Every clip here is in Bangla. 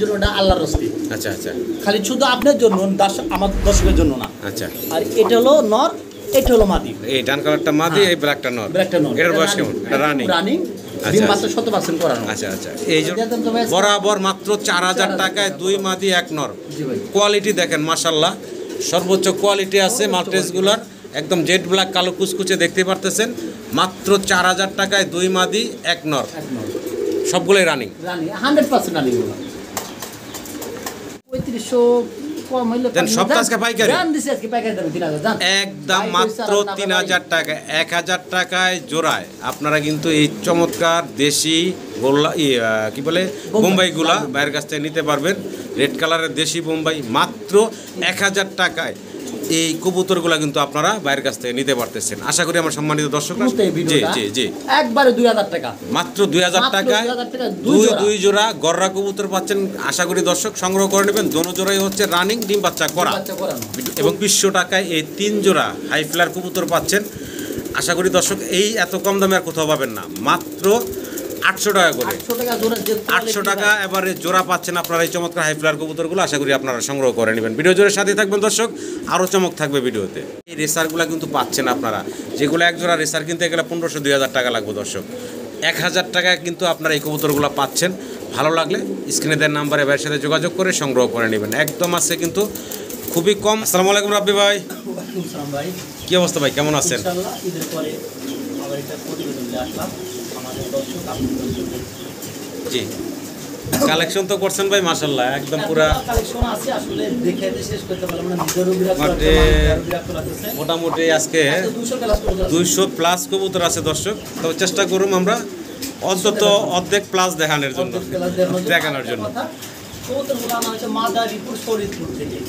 জন্য আল্লাহর রস্তি। আচ্ছা আচ্ছা, খালি শুধু আপনার জন্য, আমার দর্শকের জন্য না। আচ্ছা, আর এটা হলো নর, এটা হলো মাদি। এই ডান কালারটা মাদি, এই ব্ল্যাকটা নর। ব্ল্যাকটা নর। এটার বয়স কেমন? রানিং। রানিং। আচ্ছা, ডিম মাত্র 100% করানো। আচ্ছা আচ্ছা, এই যে বরাবর মাত্র 4000 টাকায় 2 মাদি 1 নর। জি ভাই। কোয়ালিটি দেখেন মাশাআল্লাহ, সর্বোচ্চ কোয়ালিটি আছে মাল্টেসগুলার, একদম জেড ব্ল্যাক কালো কুচকুচে দেখতে পারতেছেন। মাত্র 4000 টাকায় 2 মাদি 1 নর, সবগুলোই রানিং। Running 100% running. 3500 কম হইলো দেন সব আজকে পাইকারি দাম দিছি, আজকে পাইকারি দামে 3000 দাম একদম মাত্র 3000 টাকা। 1000 টাকায় জোড়ায় আপনারা কিন্তু এই চমৎকার দেশি গোল্লা কি বলে বোম্বাইগুলা বাইরের কাছ থেকে নিতে পারবেন। রেড কালারের দেশি বোম্বাই মাত্র 1000 টাকায় এই কবুতরগুলা কিন্তু আপনারা বাইরের কাছ থেকে নিতে পারতেছেন। আশা করি আমার সম্মানিত দর্শকরা, জি জি জি, একবারে 2000 টাকা, মাত্র 2000 টাকায় দুই জোড়া গররা কবুতর পাচ্ছেন। আশা করি দর্শক সংগ্রহ করে নেবেন। দোনো জোড়াই হচ্ছে রানিং, ডিম বাচ্চা করা, এবং 200 টাকায় এই 3 জোড়া হাই ফ্লার কবুতর পাচ্ছেন। আশা করি দর্শক এই এত কম দামে আর কোথাও পাবেন না, মাত্র 800 টাকা করে। 800 টাকা এবারে জোড়া পাচ্ছেন আপনারা এই চমৎকার হাই ফ্লার কবুতরগুলো। আশা করি আপনারা সংগ্রহ করে নেবেন। ভিডিও জোরের সাথে থাকবেন দর্শক, আরও চমক থাকবে ভিডিওতে। এই রেসারগুলো কিন্তু পাচ্ছেন আপনারা, যেগুলো এক জোড়া রেসার কিনতে গেলে 1500-2000 টাকা লাগবে দর্শক। 1000 টাকায় কিন্তু আপনারা এই কবুতরগুলো পাচ্ছেন। ভালো লাগলে স্ক্রিনে দেওয়ার নাম্বারে ভাইয়ের সাথে যোগাযোগ করে সংগ্রহ করে নেবেন। একদম আছে কিন্তু খুবই কম। আসসালামু আলাইকুম রাব্বি ভাই। ভাই কি অবস্থা ভাই, কেমন আছেন? ইনশাআল্লাহ ঈদের পরে আবার একটা প্রতিবেদন নিয়ে আসলাম আমাদের দর্শক আপনাদের জন্য। জি, কালেকশন তো করছেন ভাই মাশাআল্লাহ, একদম পুরা কালেকশন আছে, আসলে দেখে শেষ করতে পারলাম না। নিজেরও বিরাট লাগতেছে। মোটামুটি আজকে 200 প্লাস কবুতর আছে দর্শক। তবে চেষ্টা করুন আমরা অন্তত অর্ধেক প্লাস দেখানোর জন্য, দেখানোর জন্য। কবুতরগুলো আনা হয়েছে মাদারীপুর ফরিদপুর থেকে।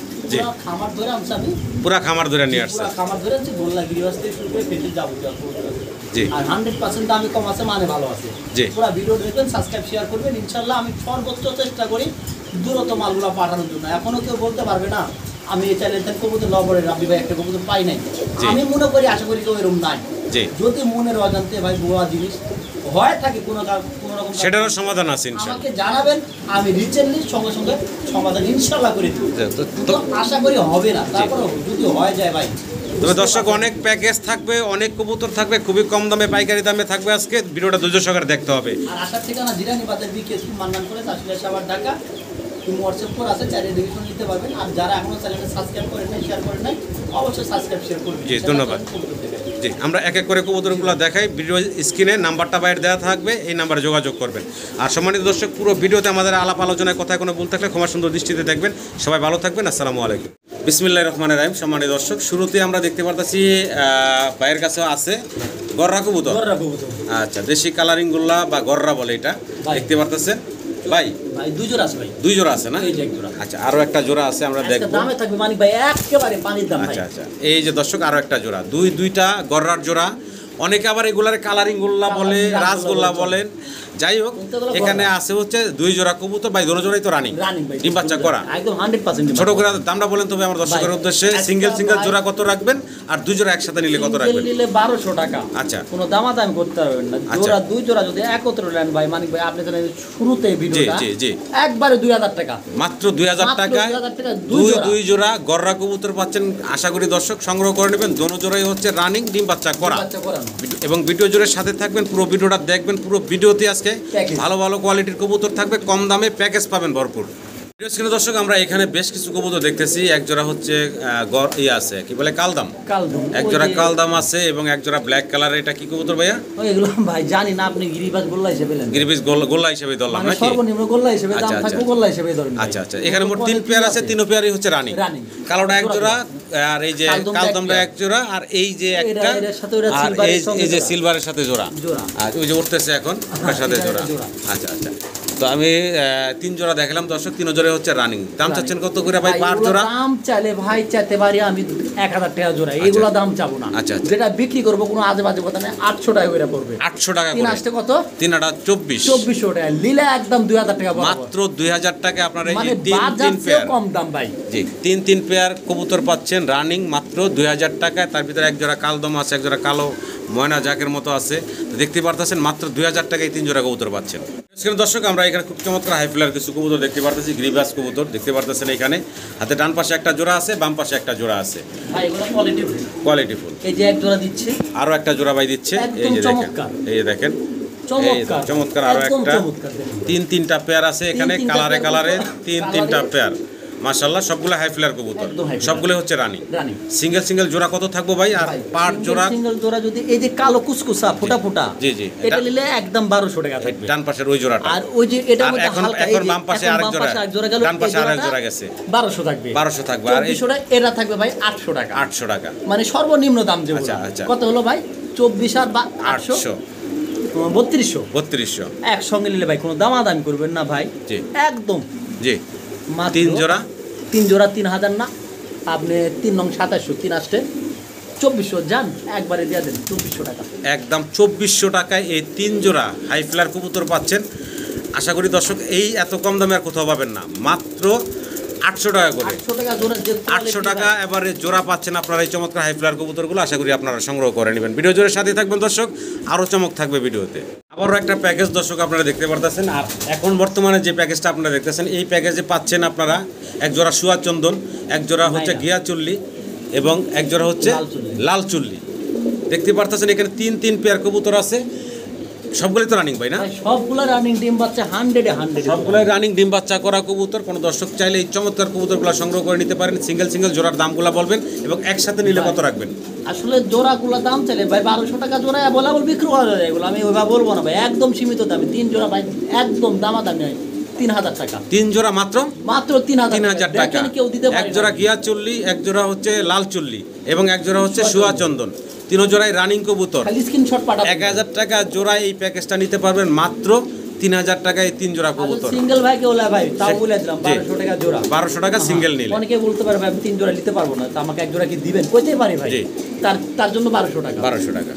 খামার ধরে আনছি আমি, পুরা খামার ধরে নিয়ে আসছে। খামার ধরে আনছি, গোল্লা গিরিবাস থেকে শুরু করে ফেটে যাবতীয় কবুতর আছে। জি, আর 100% দামে কম আছে, মানে ভালো আছে। জি, পুরো ভিডিও দেখবেন, সাবস্ক্রাইব শেয়ার করবেন। ইনশাআল্লাহ আমি সর্বোচ্চ চেষ্টা করি দ্রুত মালগুলো পাঠানোর জন্য। এখনো কেউ বলতে পারবে না আমি এই চ্যানেল থেকে কবুতর লবরে রাব্বি ভাই একটা কবুতর পাই নাই। আমি মনে করি, আশা করি কেউ এরকম নাই। যদি মনের অজান্তে ভাই ভুয়া জিনিস হয় থাকে কোনো রকম, সেটারও সমাধান আছে ইনশাআল্লাহ। আমাকে জানাবেন, আমি রিসেন্টলি সঙ্গে সঙ্গে সমাধান ইনশাআল্লাহ করে দেব। তো আশা করি হবে না, তারপরে যদি হয়ে যায় ভাই। তবে দর্শক অনেক প্যাকেজ থাকবে, অনেক কবুতর থাকবে, খুবই কম দামে পাইকারি দামে থাকবে। আজকে ভিডিওটা ধৈর্য সহকারে দেখতে হবে। আর আসার ঠিকানা জিরানি বাজার বিকেএস মান্নান করে আসলে আবার ঢাকা। তুমি হোয়াটসঅ্যাপ করে আছে, চাইলে রিভিশন নিতে পারবেন। আর যারা এখনো চ্যানেলটা সাবস্ক্রাইব করেন নাই, শেয়ার করেন নাই, অবশ্যই সাবস্ক্রাইব শেয়ার করবেন। জি, ধন্যবাদ। জি, আমরা এক এক করে কবুতরগুলো দেখাই। ভিডিও স্ক্রিনে নাম্বারটা বাইরে দেওয়া থাকবে, এই নাম্বারে যোগাযোগ করবেন। আর সম্মানিত দর্শক, পুরো ভিডিওতে আমাদের আলাপ আলোচনায় কথায় কোনো ভুল থাকলে ক্ষমা সুন্দর দৃষ্টিতে দেখবেন। সবাই ভালো থাকবেন। আসসালামু আলাইকুম। বিসমিল্লাহির রহমানির রহিম। সম্মানিত দর্শক, শুরুতে আমরা দেখতে পারতেছি ভাইয়ের কাছে আছে গররা কবুতর। আচ্ছা, দেশি কালারিং গোল্লা বা গররা বলে এটা, দেখতে পারতেছেন ভাই। ভাই দুই জোড়া আছে ভাই, দুই জোড়া আছে না? এই যে এক জোড়া। আচ্ছা, আরো একটা জোড়া আছে, আমরা দেখব। দামে থাকবে মানিক ভাই, একেবারে পানির দাম ভাই। আচ্ছা আচ্ছা, এই যে দর্শক আরো একটা জোড়া, দুইটা গররার জোড়া। অনেকে আবার এগুলার কালারিং গোল্লা বলে, রাজগোল্লা বলেন। যাই হোক, এখানে আছে হচ্ছে 2 জোড়া কবুতর ভাই, দোনো জোড়াই তো রানিং, ডিম বাচ্চা করা একদম 100%। ছোট করে দামটা বলেন তবে আমার দর্শকের উদ্দেশ্যে। সিঙ্গেল জোড়া কত রাখবেন, আর 2 জোড়া একসাথে নিলে কত রাখবেন? নিলে 1200 টাকা। আচ্ছা, কোনো দামাদামি করতে পারবেন না। জোড়া 2 জোড়া যদি একত্রে নেন ভাই মানিক ভাই, আপনি জানেন শুরুতে ভিডিওটা জি জি একবারে 2000 টাকা, মাত্র 2000 টাকায় 2 জোড়া গররা কবুতর পাচ্ছেন। আশা করি দর্শক সংগ্রহ করে নেবেন। দোনো জোড়াই হচ্ছে রানিং, ডিম বাচ্চা করা, এবং ভিডিও জোরের সাথে থাকবেন, পুরো ভিডিওটা দেখবেন। পুরো ভিডিওতে আজকে ভালো ভালো কোয়ালিটির কবুতর থাকবে, কম দামে প্যাকেজ পাবেন ভরপুর। দর্শক, আমরা এখানে বেশ কিছু কবুতর দেখতেছি। এক জোড়া হচ্ছে আছে কি বলে কালদাম, এক জোড়া কালদাম আছে, এবং এক জোড়া ব্ল্যাক কালার। এটা কি কবুতর ভাইয়া? এগুলো ভাই জানি না, আপনি গিরিবাজ গোল্লা হিসেবে নেন। গিরিবাজ গোল্লা হিসেবে ধরলাম নাকি? সর্বনিম্ন গোল্লা হিসেবে দাম থাকবে, গোল্লা হিসেবে ধরেন। আচ্ছা আচ্ছা, এখানে মোট 3 পেয়ার আছে, 3 পেয়ারই হচ্ছে রানিং। কালোটা এক জোড়া, আর এই যে কালদামটা এক জোড়া, আর এই যে একটা, আর এই যে সিলভারের সাথে জোড়া, আর ওই যে উঠতেছে এখন ওটার সাথে জোড়া। আচ্ছা আচ্ছা, তো আমি 3 জোড়া দেখলাম দর্শক, 3 জোড়া হচ্ছে রানিং। দাম চাচ্ছেন কত করে ভাই পার জোড়া? দাম চাইলে ভাই চাইতে পারি আমি 1000 টাকা জোড়া, এগুলো দাম চাবো না। আচ্ছা, যেটা বিক্রি করবো কোনো আজে বাজে কথা নেই, 800 টাকা করে পড়বে। 800 টাকা করে। 3 আসতে কত? 3 আটা 2400 টাকা নিলে একদম 2000 টাকা পাবো। মাত্র 2000 টাকা আপনারা এই মানে 3 পেয়ার, কম দাম ভাই। জি, 3 পেয়ার কবুতর পাচ্ছেন রানিং মাত্র 2000 টাকায়। তার ভিতরে এক জোড়া কালদম আছে, এক জোড়া কালো ময়না জাকের মতো আছে। দেখতে পারতেছেন মাত্র 2000 টাকায় 3 জোড়া কবুতর পাচ্ছেন। দর্শক আমরা এখানে খুব চমৎকার হাই ফ্লায়ার কিছু কবুতর দেখতে পারতেছি, গ্রিবাস কবুতর দেখতে পারতেছেন। এখানে হাতে ডান পাশে একটা জোড়া আছে, বাম পাশে একটা জোড়া আছে, কোয়ালিটি ফুল। এই যে এক জোড়া দিচ্ছে, আরো একটা জোড়া ভাই দিচ্ছে। এই যে দেখেন, এই যে দেখেন চমৎকার আরো একটা, তিনটা পেয়ার আছে এখানে, কালারে কালারে তিনটা পেয়ার। মাশাআল্লাহ সবগুলো হাই ফ্লায়ার কবুতর, সবগুলো হচ্ছে রানী। সিঙ্গেল জোড়া কত থাকবো ভাই? আর পার জোড়া, সিঙ্গেল জোড়া যদি এই যে কালো কুসকুসা ফোটা ফোটা, জি জি, এটা নিলে একদম 1200 টাকা থাকবে ডান পাশের ওই জোড়াটা। আর ওই যে এটা মধ্যে হালকা এখন বাম পাশে আরেক জোড়া গেল, ডান পাশে আরেক জোড়া গেছে, 1200 থাকবে। 1200 থাকবে। আর এই জোড়া এটা থাকবে ভাই 800 টাকা। 800 টাকা মানে সর্বনিম্ন দাম যে কত হলো ভাই? 24 আর 800, 3200 একসঙ্গে নিলে ভাই কোনো দামাদামি করবেন না ভাই, একদম জি। তিন জোড়া 3000 না, আপনি 3 নং 2700, 3 আসতে 2400 যান, একবারে দিয়ে দেন 2400 টাকা, একদম 2400 টাকায় এই 3 জোড়া হাই ফ্লায়ার কবুতর পাচ্ছেন। আশা করি দর্শক এই এত কম দামে আর কোথাও পাবেন না, মাত্র 800 টাকা করে। 800 টাকা এবারে জোড়া পাচ্ছেন আপনারা এই চমৎকার হাই ফ্লায়ার কবুতরগুলো। আশা করি আপনারা সংগ্রহ করে নেবেন। ভিডিও জোরের সাথে থাকবেন দর্শক, আরও চমক থাকবে ভিডিওতে। আবারও একটা প্যাকেজ দর্শক আপনারা দেখতে পারতেছেন। আর এখন বর্তমানে যে প্যাকেজটা আপনারা দেখতেছেন, এই প্যাকেজে পাচ্ছেন আপনারা এক জোড়া সুয়া চন্দন, এক জোড়া হচ্ছে গিয়া চুল্লি এবং এক জোড়া হচ্ছে লাল চুল্লি। দেখতে পারতেছেন এখানে তিন পেয়ার কবুতর আছে। সবগুলোই তো রানিং ভাই না? সবগুলো রানিং ডিম বাচ্চা 100 সবগুলোই রানিং ডিম বাচ্চা করা কবুতর। কোনো দর্শক চাইলে এই চমৎকার কবুতরগুলো সংগ্রহ করে নিতে পারেন। সিঙ্গেল জোড়ার দামগুলো বলবেন এবং একসাথে নিলে কত রাখবেন? আসলে জোড়াগুলো দাম চাইলে ভাই 1200 টাকা জোড়া বলা বিক্রি করা যায়, এগুলো আমি ওইভাবে বলবো না ভাই, একদম সীমিত দামে 3 জোড়া ভাই, একদম দামাদামি হয় 3000 টাকা। 3 জোড়া মাত্র 3000 টাকা। কেউ দিতে পারে। এক জোড়া গিয়া চুল্লি, এক জোড়া হচ্ছে লাল চুল্লি এবং এক জোড়া হচ্ছে সুয়া চন্দন, 3 জোড়াই রানিং কবুতর। খালি স্ক্রিনশট পাঠাবেন। 1000 টাকা জোড়া এই প্যাকেজটা নিতে পারবেন মাত্র 3000 টাকায় 3 জোড়া কবুতর। সিঙ্গেল ভাই কে বলে ভাই, তাও বলে দিলাম 1200 টাকা জোড়া। 1200 টাকা সিঙ্গেল নিলে। অনেকে বলতে পারে ভাই আমি 3 জোড়া নিতে পারবো না, তো আমাকে এক জোড়া কি দিবেন? কইতেই পারি ভাই, তার জন্য 1200 টাকা। 1200 টাকা।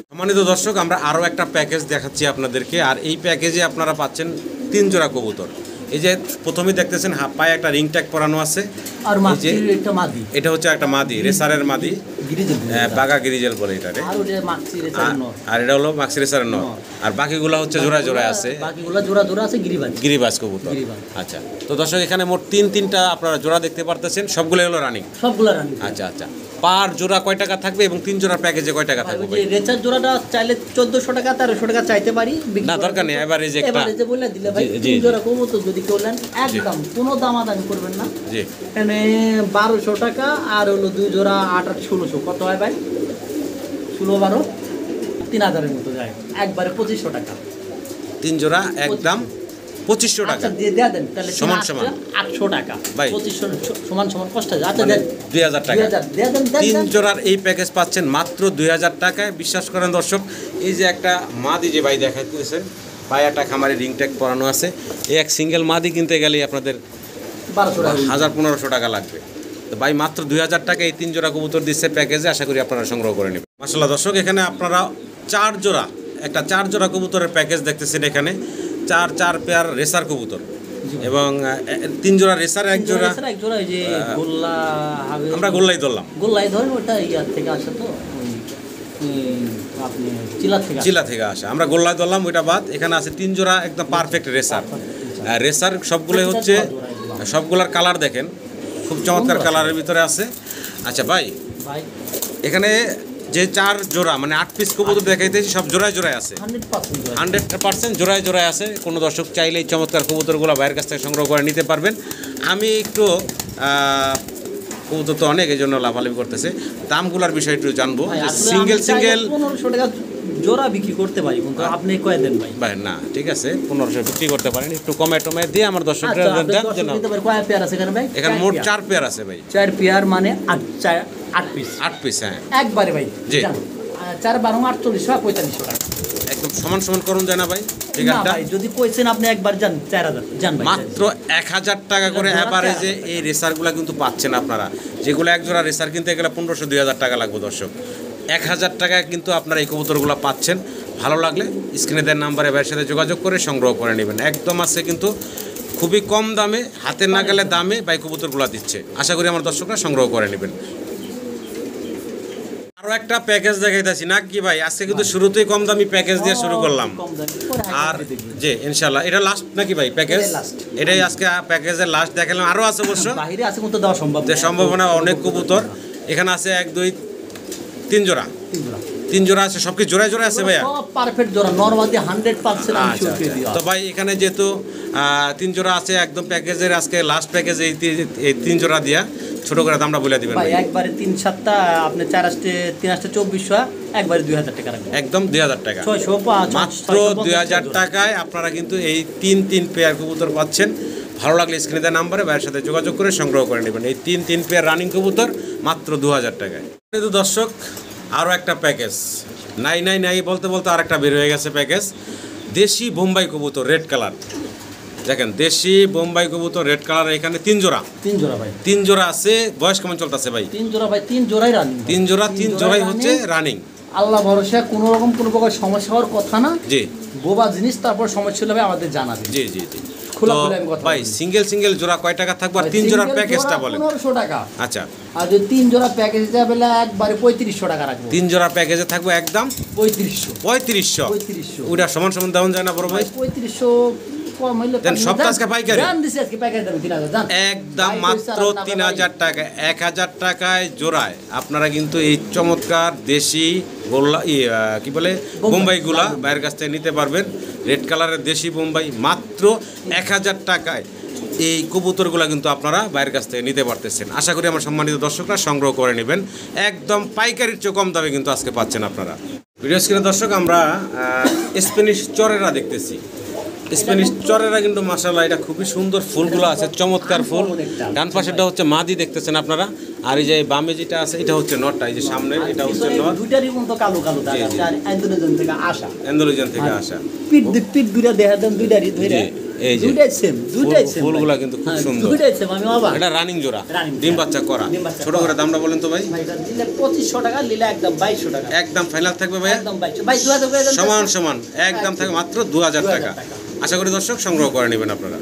সম্মানিত দর্শক আমরা আরও একটা প্যাকেজ দেখাচ্ছি আপনাদেরকে। আর এই প্যাকেজে আপনারা পাচ্ছেন 3 জোড়া কবুতর। এই যে প্রথমেই দেখতেছেন পায়ে একটা রিং ট্যাগ পরানো আছে, আর একটা মাদি, এটা হচ্ছে একটা মাদি, রেসারের মাদি, বাগা গিরিজেল বলে এটারে। আর এটা হলো মাক্সি রেসারের নর। আর বাকিগুলো হচ্ছে জোড়ায় আছে, বাকিগুলো জোড়া আছে গিরিবাজ কবুতর। আচ্ছা, তো দর্শক এখানে মোট তিনটা আপনারা জোড়া দেখতে পারতেছেন, সবগুলো হলো রানিং। আচ্ছা, পার জোড়া কয় টাকা থাকবে এবং 3 জোড়ার প্যাকেজে কয় টাকা থাকবে? রেচার জোড়াটা চাইলে 1400 টাকা 1300 টাকা চাইতে পারি, না দরকার নেই, এভারেজে বলে দিলে ভাই 3 জোড়া কবুতর যদি কেউ নেন একদম কোনো দামাদামি করবেন না। জি, এখানে 1200 টাকা আর হলো 2 জোড়া 8 8 1600 কত হয় ভাই? 16 12 3000 এর মতো যায়, একবারে 2500 টাকা 3 জোড়া, একদম 2500 টাকা। আচ্ছা দিয়ে দেন তাহলে সমান 800 টাকা ভাই, 2500 সমান কষ্ট আছে। আচ্ছা দেন 2000 টাকা। 3 জোড়ার এই প্যাকেজ পাচ্ছেন মাত্র 2000 টাকায়। বিশ্বাস করেন দর্শক, এই যে একটা মাদি যে ভাই দেখাইতেছেন, পায়াটা খামারে রিং ট্যাগ পরানো আছে, এই এক সিঙ্গেল মাদি কিনতে গেলেই আপনাদের 1500 টাকা লাগবে। তো ভাই মাত্র 2000 টাকা এই 3 জোড়া কবুতর দিচ্ছে প্যাকেজে। আশা করি আপনারা সংগ্রহ করে নেবেন। মাশাআল্লাহ দর্শক এখানে আপনারা 4 জোড়া কবুতরের প্যাকেজ দেখতেছেন। এখানে 4 পেয়ার রেসার কবুতর এবং 3 জোড়া রেসার, এক জোড়া যে গোল্লা, আমরা গোল্লাই ধরলাম, ধরেন ওটা ইয়ার থেকে আসে, তো আপনি চিলা থেকে আসে, আমরা গোল্লাই ধরলাম ওইটা বাদ। এখানে আছে 3 জোড়া একদম পারফেক্ট রেসার সবগুলোই হচ্ছে, সবগুলার কালার দেখেন খুব চমৎকার কালারের ভিতরে আছে। আচ্ছা ভাই, এখানে যে 4 জোড়া মানে 8 পিস কবুতর দেখাইতেছি, সব জোড়ায় আছে, 100% জোড়ায় আছে। কোনো দর্শক চাইলে এই চমৎকার কবুতরগুলো বাইরের কাছ থেকে সংগ্রহ করে নিতে পারবেন। আমি একটু কবুতর তো অনেক, এই জন্য লাভালাভি করতেছে, দামগুলোর বিষয় একটু জানবো। সিঙ্গেল 1500 টাকা জোড়া বিক্রি করতে পারি, কিন্তু আপনি কয় দেন ভাই? না ঠিক আছে, 1500 বিক্রি করতে পারেন, একটু কমে দিয়ে আমার দর্শকরা কয় পেয়ার আছে এখানে ভাই? এখানে মোট 4 পেয়ার আছে ভাই। 4 পেয়ার মানে 8 পিস, হ্যাঁ একবারে ভাই। জি, 4 12 48 4500 টাকা, একদম সমান করুন যায় না ভাই? ঠিক আছে ভাই, যদি কইছেন আপনি একবার যান 4000 যান ভাই, মাত্র 1000 টাকা করে এভারেজে এই রেসারগুলো কিন্তু পাচ্ছেন আপনারা। যেগুলো এক জোড়া রেসার কিনতে গেলে 1500 2000 টাকা লাগবে দর্শক, 1000 টাকায় কিন্তু আপনারা এই কবুতরগুলো পাচ্ছেন। ভালো লাগলে স্ক্রিনে দেওয়া নাম্বারে ভাইয়ের সাথে যোগাযোগ করে সংগ্রহ করে নেবেন। একদম আছে কিন্তু খুবই কম দামে, হাতের নাগালে দামে ভাই কবুতরগুলো দিচ্ছে। আশা করি আমার দর্শকরা সংগ্রহ করে নেবেন। আরো একটা প্যাকেজ দেখাইতাছি না কি ভাই, আজকে কিন্তু শুরুতেই কম দামি প্যাকেজ দিয়ে শুরু করলাম। আর জি ইনশাআল্লাহ এটা লাস্ট নাকি ভাই প্যাকেজ? এটাই আজকে প্যাকেজের লাস্ট দেখালাম, আরো আছে অবশ্য বাইরে আছে কিন্তু দেওয়া সম্ভব যে সম্ভাবনা অনেক কবুতর এখানে আছে 1 2 3 জোড়া, 3 জোড়া আছে, সব কি জোড়ায় জোড়ায় আছে ভাইয়া? সব পারফেক্ট জোড়া নরমালি 100% আমি আচ্ছা, শিওর করে দিই। তো ভাই এখানে যেহেতু 3 জোড়া আছে একদম প্যাকেজের আজকে লাস্ট প্যাকেজ এই 3 জোড়া দিয়া ছোট করে দামটা বলে দিবেন ভাই ভাই। একবারে 3 7টা আপনি 4 আসতে 3 আসতে 2400 একবারে 2000 টাকা রাখবেন, একদম 2000 টাকা, 605 মাত্র 2000 টাকায় আপনারা কিন্তু এই 3 পেয়ার কবুতর পাচ্ছেন। ভালো লাগলে স্ক্রিনে দেওয়া নাম্বারে ভাইয়ের সাথে যোগাযোগ করে সংগ্রহ করে নেবেন এই 3 পেয়ার রানিং কবুতর মাত্র 2000 টাকায়। কিন্তু দর্শক আরও একটা প্যাকেজ নাই বলতে বলতে আর একটা বের হয়ে গেছে প্যাকেজ, দেশি বোম্বাই কবুতর রেড কালার। দেখেন দেশি বোম্বাই কবুতর রেড কালার, এখানে 3 জোড়া ভাই 3 জোড়া আছে। বয়স কেমন চলতেছে ভাই? 3 জোড়া ভাই 3 জোড়াই রানিং, 3 জোড়াই হচ্ছে রানিং। আল্লাহ ভরসা কোনো রকম কোনো প্রকার সমস্যা হওয়ার কথা না। জি বোবা জিনিস, তারপর সমস্যা হলে আমাদের জানাবেন। জি জি জি খোলা তো খোলা আমি কথা ভাই সিঙ্গেল জোড়া কয় টাকা থাকবে আর 3 জোড়ার প্যাকেজটা বলেন? 1500 টাকা। আচ্ছা আর যদি 3 জোড়া প্যাকেজ যাবে একবারে 3500 টাকা রাখবো। 3 জোড়া প্যাকেজে থাকবে একদম 3500 ওইটা সমান সমান দেওয়া যায় না বড় ভাই? 3500 কম হইলে দেন সব আজকে পাইকারি জান দিছি, আজকে প্যাকেজ দাম 3000 জান একদম মাত্র 3000 টাকা। 1000 টাকায় জোড়ায় আপনারা কিন্তু এই চমৎকার দেশি গোল্লা কি বলে বোম্বাই গুলা বাইরের কাছ থেকে নিতে পারবেন। রেড কালারের দেশি বোম্বাই মাত্র 1000 টাকায় এই কবুতরগুলো কিন্তু আপনারা বাইরের কাছ থেকে নিতে পারতেছেন। আশা করি আমার সম্মানিত দর্শকরা সংগ্রহ করে নেবেন, একদম পাইকারির চেয়ে কম দামে কিন্তু আজকে পাচ্ছেন আপনারা। ভিডিও স্ক্রিনে দর্শক আমরা স্প্যানিশ চরেরা দেখতেছি। স্প্যানিশ চরেরা কিন্তু মাশাআল্লাহ এটা খুবই সুন্দর, ফুলগুলো আছে চমৎকার ফুল। ডান পাশেটা হচ্ছে মাদি দেখতেছেন আপনারা, আর এই যে বামে যেটা আছে এটা হচ্ছে নটটা, এই যে সামনে এটা হচ্ছে নট। দুইটারই মতো কালো কালো দাগ আছে, আর ইন্দোনেশিয়ান থেকে আসা, ইন্দোনেশিয়ান থেকে আসা। পিট দুইটা দেখা দেন, দুইটারই ধরে এই যে দুইটাই সেম ফুলগুলো কিন্তু খুব সুন্দর। দুইটাই সেম। আমি বাবা এটা রানিং জোড়া, ডিম বাচ্চা করা। ছোট করে দামটা বলেন তো ভাই? ভাই এটা দিলে 2500 টাকা, নিলে একদম 2200 টাকা। একদম ফাইনাল থাকবে ভাই? একদম 2200 ভাই 2000 করে দেন। সমান একদম থাকবে মাত্র 2000 টাকা। আশা করি দর্শক সংগ্রহ করে নেবেন আপনারা।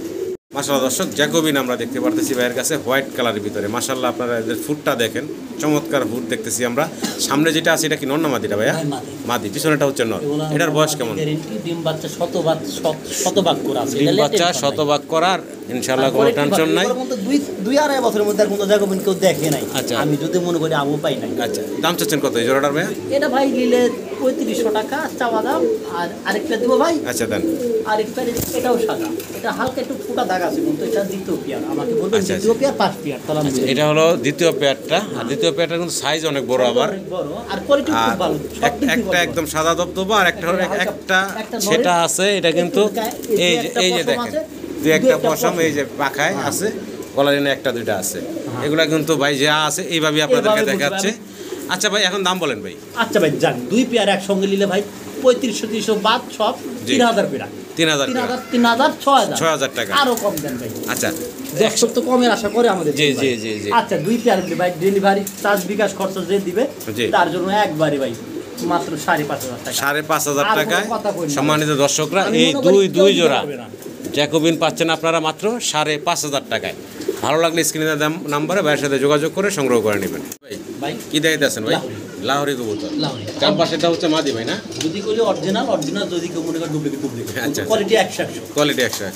মাশাআল্লাহ দর্শক জ্যাকোবিন আমরা দেখতে পারতেছি ভাইয়ের কাছে হোয়াইট কালারের ভিতরে। মাশাআল্লাহ আপনারা এদের ফুটটা দেখেন, চমৎকার ফুট দেখতেছি আমরা। সামনে যেটা আছে এটা কি নর না মাদিটা ভাইয়া? মাদি। পিছনেটা হচ্ছে নর। এটার বয়স কেমন? ডিম বাচ্চা শতভাগ করা আছে। ডিম বাচ্চা শতভাগ করার ইনশাআল্লাহ কোনো টেনশন নাই। দুই আড়াই বছরের মধ্যে আর কোনো জ্যাকোবিন কেউ দেখে নাই। আচ্ছা আমি যদি মনে করি আমও পাই নাই। আচ্ছা দাম চাচ্ছেন কত এই জোড়াটার ভাইয়া? এটা ভাই নিলে 3500 টাকা চাওয়া দাম। আর আরেকটা দিব ভাই। আচ্ছা দেন। আরেকটা এটাও সাদা, এটা হালকা একটু ফোঁটা দাগ আছে, কিন্তু এটা দ্বিতীয় পেয়ার। আমাকে বলবেন দ্বিতীয় পেয়ার ফার্স্ট পেয়ার, তাহলে আমি এটা হলো দ্বিতীয় পেয়ারটা। আর দ্বিতীয় পেয়ারটা কিন্তু সাইজ অনেক বড় আবার, আর কোয়ালিটি খুব ভালো। একটা একদম সাদা দবদবা, আর একটা হলো একটা সেটা আছে। এটা কিন্তু এই যে দেখেন দুই একটা পশম এই যে পাখায় আছে, গলার এনে একটা দুইটা আছে। এগুলা কিন্তু ভাই যা আছে এইভাবে আপনাদেরকে দেখাচ্ছে। আচ্ছা ভাই এখন দাম বলেন ভাই। আচ্ছা ভাই যান, দুই পেয়ার একসঙ্গে নিলে ভাই 3500 বাদ সব 3000 পেয়ার। 3000 6000 টাকা আরো কম দেন ভাই। আচ্ছা একশো তো কমের আশা করে আমাদের। জি জি জি জি আচ্ছা দুই পেয়ার ভাই ডেলিভারি চার্জ বিকাশ খরচ যে দিবে তার জন্য একবারে ভাই মাত্র 5500 টাকা। 5500 টাকায় সম্মানিত দর্শকরা এই দুই জোড়া জ্যাকোবিন পাচ্ছেন আপনারা মাত্র 5500 টাকায়। ভালো লাগলে স্ক্রিনে নাম্বারে ভাইয়ের সাথে যোগাযোগ করে সংগ্রহ করে নেবেন। ভাই কি দেখাইতেছেন ভাই? লাহোরি কবুতর। ডান পাশেটা হচ্ছে মাদি ভাই না? যদি কইলে অরিজিনাল যদি কেউ মনে করে ডুপ্লিকেট। আচ্ছা কোয়ালিটি 100 কোয়ালিটি 100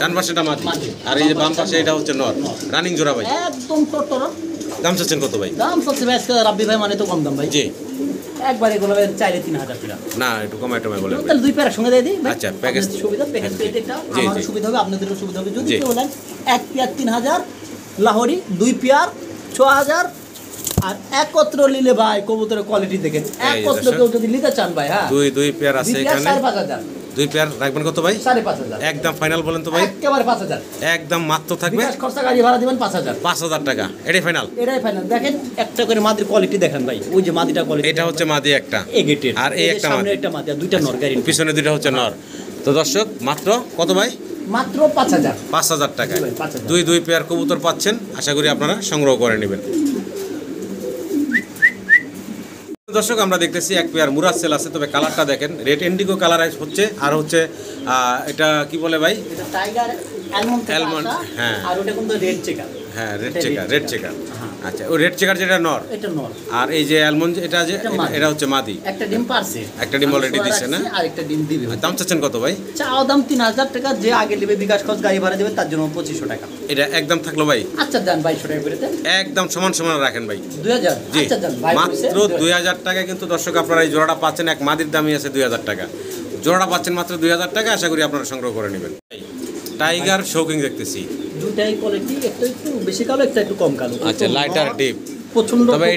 ডান পাশেটা মাদি, আর এই যে বাম পাশে এটা হচ্ছে নর। রানিং জোড়া ভাই একদম টটরা। দাম চাচ্ছেন কত ভাই? দাম চাচ্ছে ভাই আজকে রাব্বি ভাই মানে তো কম দাম ভাই। জি একবার এগুলো চাইলে 3000 টাকা। না একটু কমাই টমাই বলেন। তাহলে দুই পেয়ার সঙ্গে দিয়ে দিই। আচ্ছা প্যাকেজ সুবিধা, প্যাকেজ পেয়ে এটা আমারও সুবিধা হবে, আপনাদেরও সুবিধা হবে। যদি কেউ বলেন এক পেয়ার 3000 লাহোরি, দুই পেয়ার 6000, আর একত্র নিলে ভাই কবুতরের কোয়ালিটি দেখেন। একত্র কেউ যদি নিতে চান ভাই, হ্যাঁ দুই পেয়ার আছে এখানে। 5500 দুই পেয়ার রাখবেন কত ভাই? 5500 একদম ফাইনাল বলেন তো ভাই। একেবারে 5000 একদম মাত্র থাকবে। বিকাশ খরচা গাড়ি ভাড়া দিবেন 5000 টাকা। এটাই ফাইনাল? এটাই ফাইনাল। দেখেন একটা করে মাদির কোয়ালিটি দেখেন ভাই, ওই যে মাদিটা কোয়ালিটি। এটা হচ্ছে মাদি একটা, এই গেটের, আর এই একটা সামনে মাদি, একটা মাদি, আর দুইটা নর গাড়ি, পিছনে দুইটা হচ্ছে নর। তো দর্শক মাত্র কত ভাই? মাত্র 5000 5000 টাকা 5000 দুই পেয়ার কবুতর পাচ্ছেন। আশা করি আপনারা সংগ্রহ করে নেবেন। দর্শক আমরা দেখতেছি এক পেয়ার মুরাদ সেল আছে, তবে কালারটা দেখেন রেড ইন্ডিগো কালার হচ্ছে। আর হচ্ছে এটা কি বলে ভাই? এটা টাইগার অ্যালমন্ড, হ্যাঁ। আর ওটা কিন্তু রেড চেকার। হ্যাঁ, রেড চেকার। আচ্ছা, ওই রেড চেকার যেটা নর, এটা নর। আর এই যে অ্যালমন্ড এটা যে এটা হচ্ছে মাদি। একটা ডিম পারছে, একটা ডিম অলরেডি দিচ্ছে না? আর একটা ডিম দিবে। দাম চাচ্ছেন কত ভাই? চাও দাম 3000 টাকা, যে আগে নেবে বিকাশ খরচ গাড়ি ভাড়া দেবে তার জন্য 2500 টাকা। এটা একদম থাকলো ভাই? আচ্ছা দেন 2200 টাকা করে দেন। একদম সমান সমান রাখেন ভাই। 2000। জি, আচ্ছা দেন ভাই, মাত্র 2000 টাকা কিন্তু দর্শক আপনারা এই জোড়াটা পাচ্ছেন। এক মাদির দামই আছে 2000 টাকা, জোড়াটা পাচ্ছেন মাত্র 2000 টাকা। আশা করি আপনারা সংগ্রহ করে নেবেন। টাইগার শৌকিং দেখতেছি, দুটাই কোয়ালিটি, একটা একটু বেশি কালো, একটা একটু কম কালো। আচ্ছা, লাইটার ডিপ। প্রচন্ড, তবে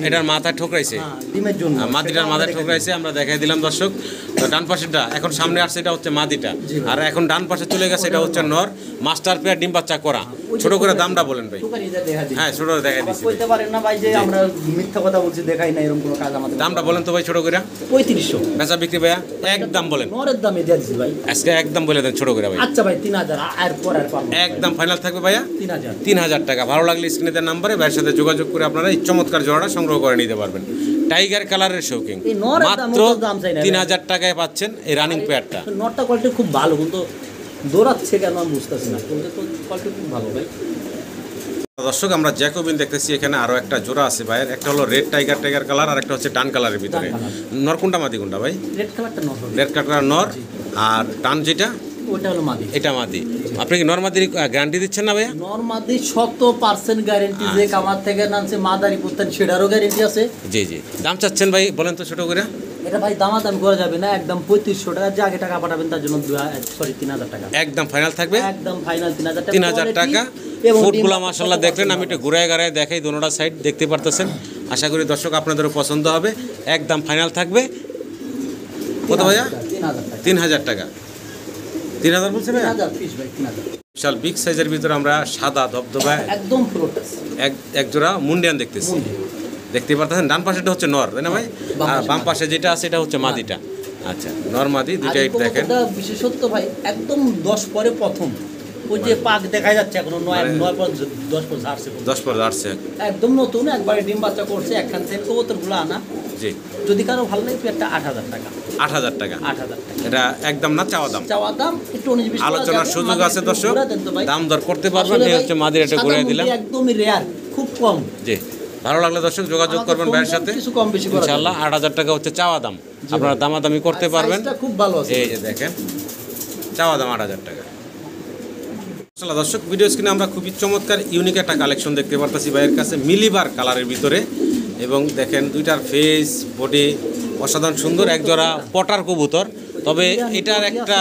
এটার মাথা ঠোকরাইছে, ডিমের জন্য মাদিটার মাথা ঠোকরাইছে, আমরা দেখাই দিলাম দর্শক। তো ডান পাশেরটা এখন সামনে আসছে, এটা হচ্ছে মাদিটা, আর এখন ডান পাশে চলে গেছে এটা হচ্ছে নর। মাস্টার পেয়ার, ডিম বাচ্চা করা। ছোট করে দামটা বলেন ভাই। হ্যাঁ, ছোট করে দেখাই দিচ্ছি। কইতে পারেন না ভাই যে আমরা মিথ্যা কথা বলছি, দেখাই না, এরকম কোনো কাজ আমাদের। দামটা বলেন তো ভাই ছোট করে। 3500 বেচা বিক্রি ভাইয়া একদম বলেন। নরের দামে দিয়ে দিছি ভাই, আজকে একদম বলে দেন ছোট করে ভাই। আচ্ছা ভাই 3000, আর পর আর পাবো একদম ফাইনাল থাকবে ভাইয়া 3000। 3000 টাকা। ভালো লাগলে স্ক্রিনে দেওয়া নাম্বারে ভাইয়ের সাথে যোগাযোগ করে আপনারা এই চমৎকার জোড়াটা সংগ্রহ করে নিতে পারবেন। টাইগার কালারের শৌকিং, এই নরের মাত্র দাম চাই না 3000 টাকায় পাচ্ছেন এই রানিং পেয়ারটা। নটটা কোয়ালিটি খুব ভালো, কিন্তু দৌড়াচ্ছে কেন আমি বুঝতেছি না, কিন্তু তো কোয়ালিটি খুব ভালো ভাই। দর্শক, আমরা জ্যাকোবিন দেখতেছি, এখানে আরো একটা জোড়া আছে ভাইয়ের। একটা হলো রেড টাইগার কালার, আর একটা হচ্ছে ডান কালারের ভিতরে। নর কোনটা মাদি কোনটা ভাই? রেড কালারটা নর, রেড কালার নর, আর ডান যেটা ওটা হলো মাদি। এটা মাদি। আপনি কি নর মাদির গ্যারান্টি দিচ্ছেন না ভাইয়া? নর মাদি 100% গ্যারান্টি, যে কামার থেকে নামছে মাদারি পুত্তান সেটারও গ্যারান্টি আছে। জি জি। দাম চাচ্ছেন ভাই বলেন তো ছোট করে। এটা ভাই দামাদামি করা যাবে না, একদম 3500 টাকা। যে আগে টাকা পাঠাবেন তার জন্য 3000 টাকা একদম ফাইনাল থাকবে। একদম ফাইনাল 3000 টাকা। 3000 টাকা। ফুটগুলো মাশাআল্লাহ দেখলেন, আমি একটু ঘুরায় ঘুরায় দেখাই, দোনোটা সাইড দেখতে পারতেছেন। আশা করি দর্শক আপনাদেরও পছন্দ হবে। একদম ফাইনাল থাকবে কত ভাইয়া? 3000 টাকা। 3000 বলছে ভাই? 3000 পিস ভাই, 3000। বিশাল বিগ সাইজের ভিতরে আমরা সাদা ধবধবা একদম ফ্লোটাস এক জোড়া মুন্ডিয়ান দেখতেছি। দেখতে পারতেছেন ডান পাশেটা হচ্ছে নর, তাই না ভাই? আর বাম পাশে যেটা আছে এটা হচ্ছে মাদিটা। আচ্ছা, নর মাদি দুইটাই দেখেন। বিশেষত্ব ভাই একদম 10 পরে প্রথম, ওই যে পাক দেখা যাচ্ছে এখনো 9 পর 10 পর ঝাড়ছে, 10 পর আসছে একদম নতুন, একবারে ডিম বাচ্চা করছে। একখান থেকে কবুতরগুলো আনা। জি। যদি কারো ভালো লাগে পেয়ারটা 8000 টাকা। 8000 টাকা। 8000 টাকা এটা একদম না চাওয়া দাম? চাওয়া দাম একটু 19-20 আলোচনার সুযোগ আছে দর্শক, দাম দর করতে পারবেন। এই হচ্ছে মাদির, এটা ঘুরে দিলাম। একদমই রেয়ার, খুব কম। জি, ভালো লাগলে দর্শক যোগাযোগ করবেন ভাইয়ের সাথে। কিছু কম বেশি করা ইনশাআল্লাহ 8000 টাকা হচ্ছে চাওয়া দাম, আপনারা দামাদামি করতে পারবেন। সাইজটা খুব ভালো আছে। এই যে দেখেন, চাওয়া দাম 8000 টাকা। আসলে দর্শক, ভিডিও স্ক্রিনে আমরা খুবই চমৎকার ইউনিক একটা কালেকশন দেখতে পারতেছি ভাইয়ের কাছে, মিলিবার কালারের ভিতরে। এবং দেখেন দুইটার ফেস বডি অসাধারণ সুন্দর, এক জোড়া পটার কবুতর। তবে এটার একটা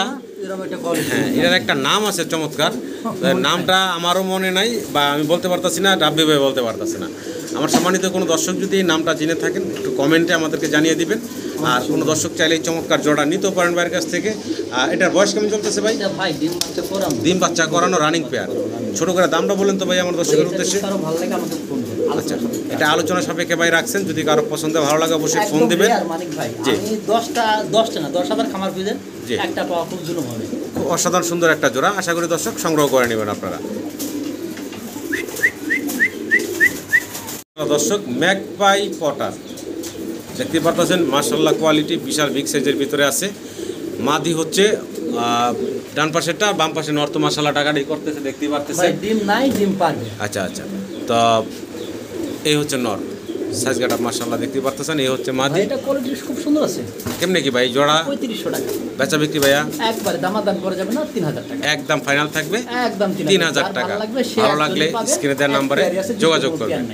এটার একটা নাম আছে চমৎকার, নামটা আমারও মনে নাই, বা আমি বলতে পারতাছি না, রাব্বি ভাই বলতে পারতাছি না। আমার সম্মানিত কোনো দর্শক যদি এই নামটা জেনে থাকেন একটু কমেন্টে আমাদেরকে জানিয়ে দিবেন। আর কোনো দর্শক চাইলে এই চমৎকার জোড়া নিতেও পারেন ভাইয়ের কাছ থেকে। এটার বয়স কেমন চলতেছে ভাই? ডিম বাচ্চা করানো রানিং পেয়ার। ছোট করে দামটা বলেন তো ভাই আমার দর্শকের উদ্দেশ্যে। আচ্ছা, এটা আলোচনা সাপেক্ষে ভাই রাখছেন, যদি কারো পছন্দ ভালো লাগে অবশ্যই ফোন দিবেন। জি, 10টা না 10,000 খামার খুঁজেন, একটা পাওয়া খুব জুলুম হবে। খুব অসাধারণ সুন্দর একটা জোড়া, আশা করি দর্শক সংগ্রহ করে নেবেন আপনারা। দর্শক, ম্যাকপাই পটার দেখতে পারতেছেন, মাশাআল্লাহ কোয়ালিটি বিশাল বিগ সাইজের ভিতরে আছে। মাদি হচ্ছে ডান পাশেরটা, বাম পাশে নর্থ মাশাআল্লাহ টাকাটি করতেছে, দেখতে পারতেছে। ডিম নাই, ডিম পারবে। আচ্ছা আচ্ছা, তো এই হচ্ছে নর, সাইজ গাটা মাশাআল্লাহ দেখতে পারতেছেন। এই হচ্ছে মাদি, এটা কোয়ালিটি খুব সুন্দর আছে। কেমনে কি ভাই জোড়া? 3500 টাকা। বেচা বিক্রি ভাইয়া একবারে দামাদাম করা যাবে না, 3000 টাকা একদম ফাইনাল থাকবে। একদম 3000 টাকা। ভালো লাগলে স্ক্রিনে দেওয়ার নম্বরে যোগাযোগ করবেন।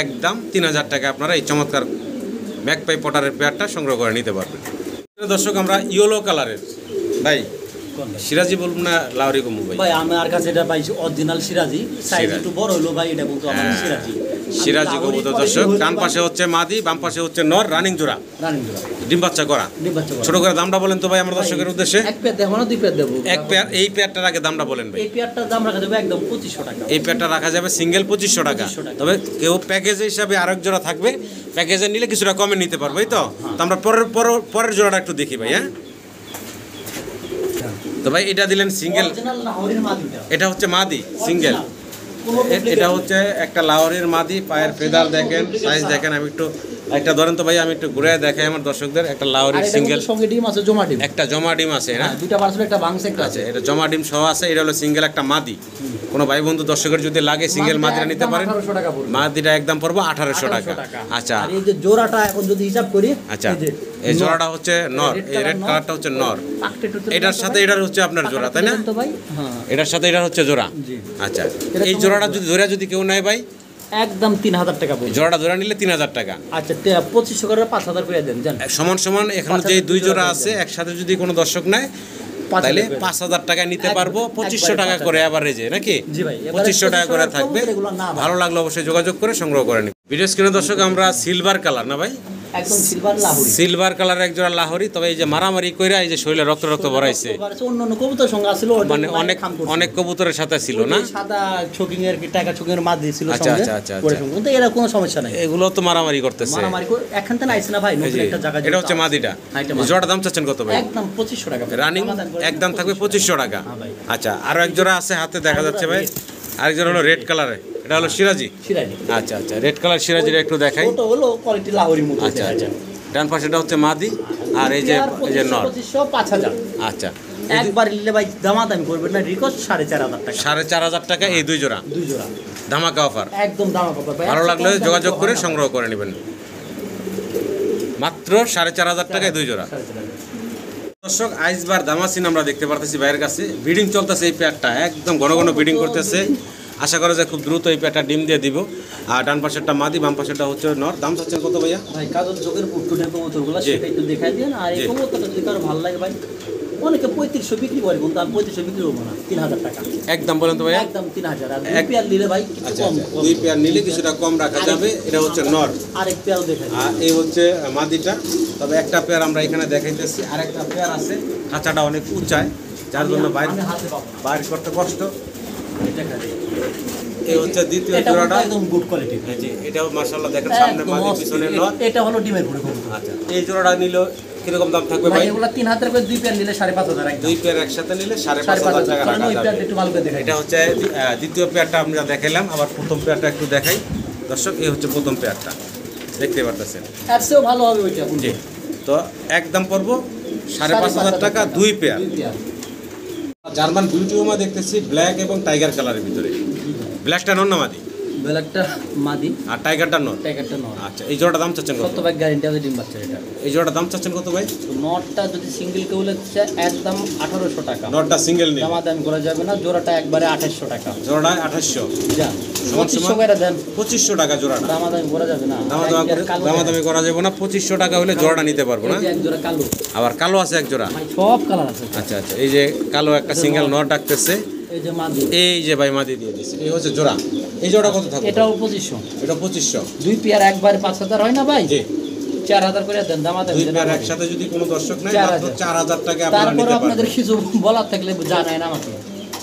একদম 3000 টাকা আপনারা এই চমৎকার ম্যাকপাই পটারের পেয়ারটা সংগ্রহ করে নিতে পারবেন। দর্শক, আমরা ইয়েলো কালারের ভাই সিরাজি বলবো না লাউরি কমু ভাই? ভাই আমার কাছে এটা ভাই অরিজিনাল সিরাজি, সাইজ একটু বড় হলো ভাই, এটা বলতো আমার সিরাজি। সিরাজি কবুতর দর্শক, ডান পাশে হচ্ছে মাদি, বাম পাশে হচ্ছে নর, রানিং জোড়া, ডিম বাচ্চা করা। ছোট করে দামটা বলেন তো ভাই আমার দর্শকের উদ্দেশ্যে। এক পেয়ার দেবো না, 2 পেয়ার দেবো? এক পেয়ার, এই পেয়ারটার আগে দামটা বলেন ভাই। এই পেয়ারটার দাম রাখা যাবে একদম 2500 টাকা। এই পেয়ারটা রাখা যাবে সিঙ্গেল 2500 টাকা। তবে কেউ প্যাকেজ হিসাবে আরেক জোড়া থাকবে, প্যাকেজে নিলে কিছুটা কমে নিতে পারবে। এই তো আমরা পরের জোড়াটা একটু দেখি ভাই। হ্যাঁ, তো ভাই এটা দিলেন সিঙ্গেল, এটা হচ্ছে মাদি সিঙ্গেল। এটা হচ্ছে একটা লাহোরের মাদি, পায়ের ফেদার দেখেন, সাইজ দেখেন, আমি একটু একটা ধরেন তো ভাই, আমি একটু ঘুরে দেখাই আমার দর্শকদের। একটা লাহোরি সিঙ্গেল, সঙ্গে ডিম আছে, জমা ডিম, একটা জমা ডিম আছে না? দুইটা পার্সেল, একটা ভাঙছে, একটা আচ্ছা, এটা জমা ডিম সহ আছে। এটা হলো সিঙ্গেল একটা মাদি। কোনো ভাই বন্ধু দর্শকের যদি লাগে সিঙ্গেল মাদিটা নিতে পারেন। 1800 টাকা পড়বে। মাদিটা একদম পড়বো 1800 টাকা। আচ্ছা, আর এই যে জোড়াটা এখন যদি হিসাব করি, আচ্ছা, এই জোড়াটা হচ্ছে নর, এই রেড কালারটা হচ্ছে নর। এটার সাথে এটার হচ্ছে আপনার জোড়া, তাই না? এটার সাথে এটার হচ্ছে জোড়া। আচ্ছা, এই জোড়াটা যদি ধরে যদি কেউ নেয় ভাই, একদম 3000 টাকা পড়বে। জোড়াটা ধরে নিলে 3000 টাকা। আচ্ছা, 2500 করে 5000 করে দেন জান। সমান সমান এখানে যে দুই জোড়া আছে একসাথে যদি কোনো দর্শক নেয় তাহলে 5000 টাকা নিতে পারবো। 2500 টাকা করে এভারেজে নাকি? জি ভাই, 2500 টাকা করে থাকবে। ভালো লাগলো অবশ্যই যোগাযোগ করে সংগ্রহ করে নিন। ভিডিও স্ক্রিনে দর্শক আমরা সিলভার কালার না ভাই, একদম সিলভার লাহোরি, সিলভার কালারের এক জোড়া লাহোরি। তবে এই যে মারামারি কইরা এই যে শরীরে রক্ত রক্ত ভরাইছে, অন্যান্য কবুতর সঙ্গে ছিল, মানে অনেক কবুতরের সাথে ছিল না? সাদা চোকিং এর কি টাকা চোকিং এর মাঝে ছিল আচ্ছা, সঙ্গে। আচ্ছা, আচ্ছা, ওর সঙ্গে কিন্তু এর কোনো সমস্যা নাই। এগুলো তো মারামারি করতেছে। মারামারি করে এখান থেকে আইছে না ভাই, নতুন একটা জায়গা। এটা হচ্ছে মাদিটা। জোড়ার দাম চাচ্ছেন কত ভাই? একদম 2500 টাকা রানিং, একদম থাকবে 2500 টাকা। আচ্ছা, আরো এক জোড়া আছে হাতে দেখা যাচ্ছে ভাই, আরেক জোড়া হলো রেড কালারের, এটা হলো সিরাজি। আচ্ছা আচ্ছা, রেড কালার সিরাজির একটু দেখাই। ওটা হলো কোয়ালিটি লাহোরি মতো। আচ্ছা আচ্ছা, ডান পাশেটা হচ্ছে মাদি আর এই যে নর। 2500 5000। আচ্ছা, একবার নিলে ভাই দামাদামি করবেন না, রিকোয়েস্ট 4500 টাকা। 4500 টাকা এই দুই জোড়া ধামাকা অফার। একদম ধামাকা অফার ভাই। ভালো লাগলে যোগাযোগ করে সংগ্রহ করে নেবেন। মাত্র 4500 টাকায় দুই জোড়া। দর্শক, আইসবার দামাসিন আমরা দেখতে পারতেছি ভাইয়ের কাছে। ব্রিডিং চলতেছে এই পেয়ারটা, একদম ঘন ঘন ব্রিডিং করতেছে। আশা করা যায় খুব দ্রুত এই পেয়ারটা ডিম দিয়ে দিব। আর ডান পাশেরটা মাদি, বাম পাশেরটা হচ্ছে নর। দাম চাচ্ছেন কত ভাইয়া? ভাই কাগজ চোখের পুটুনের কবুতরগুলো সেটা একটু দেখাই দেন। আর এই কবুতরটা যদি কারো ভালো লাগে ভাই, অনেকে 3500 বিক্রি করে, কিন্তু আমি 3500 বিক্রি করবো না, 3000 টাকা একদম। বলেন তো ভাইয়া, একদম 3000। আর দুই পেয়ার নিলে ভাই কিছু কম, দুই পেয়ার নিলে কিছুটা কম রাখা যাবে। এটা হচ্ছে নর, আরেক পেয়ার দেখাই। আর এই হচ্ছে মাদিটা। তবে একটা পেয়ার আমরা এখানে দেখাইতেছি, আরেকটা পেয়ার আছে, খাঁচাটা অনেক উঁচায়, যার জন্য বাইর করতে কষ্ট। এই হচ্ছে দ্বিতীয় জোড়াটা, একদম গুড কোয়ালিটি। এটাও মাশাআল্লাহ দেখেন, সামনে মাদি পিছনে নর। এটা হলো ডিমের পুরো কবুতর। আচ্ছা, এই জোড়াটা নিল কিরকম দাম থাকবে ভাই? এগুলো 3000 করে দুই পেয়ার নিলে 5500 একদম। দুই পেয়ার একসাথে নিলে 5500 টাকা রাখা যাবে। একটু ভালো করে দেখাই। এটা হচ্ছে দ্বিতীয় পেয়ারটা আমরা দেখাইলাম। আবার প্রথম পেয়ারটা একটু দেখাই দর্শক। এই হচ্ছে প্রথম পেয়ারটা, দেখতে পারতেছেন। এর চেয়েও ভালো হবে ওইটা। জি, তো একদম পড়বো 5500 টাকা দুই পেয়ার। জার্মান বিউটি ওমা দেখতেছি ব্ল্যাক এবং টাইগার কালারের ভিতরে। ব্ল্যাকটা নর না মাদি? ব্ল্যাকটা মাদি আর টাইগারটা নর। টাইগারটা নর। আচ্ছা, এই জোড়াটা দাম চাচ্ছেন কত? 70 ভাই গ্যারান্টি আছে ডিম বাচ্চা। এটা এই জোড়াটা দাম চাচ্ছেন কত ভাই? নটটা যদি সিঙ্গেল কেউ লেছে একদম 1800 টাকা। নটটা সিঙ্গেল নেই, দামাদামি করা যাবে না। জোড়াটা একবারে 2800 টাকা। জোড়াটা 2800। যা সমান 2500 করে দেন। 2500 টাকা জোড়াটা। দামাদামি করা যাবে না। দামাদামি করা যাবে না। 2500 টাকা হলে জোড়াটা নিতে পারবো না। এক জোড়া কালো, আবার কালো আছে এক জোড়া। ভাই সব কালার আছে। আচ্ছা আচ্ছা, এই যে কালো একটা সিঙ্গেল নর ডাকতেছে। এই যে মাদি, এই যে ভাই মাদি দিয়ে দিছে। এই হচ্ছে জোড়া। এই জোড়া কত থাকবে? এটাও 2500। এটা 2500। দুই পেয়ার একবারে 5000 হয় না ভাই? জি, 4000 করে দেন। দামাদামি দুই দেন। পেয়ার একসাথে যদি কোনো দর্শক নেয় মাত্র 4000 টাকা আপনারা তারপর নিতে আপনাদের পারবেন। কিছু বলার থাকলে জানাই না আমাকে,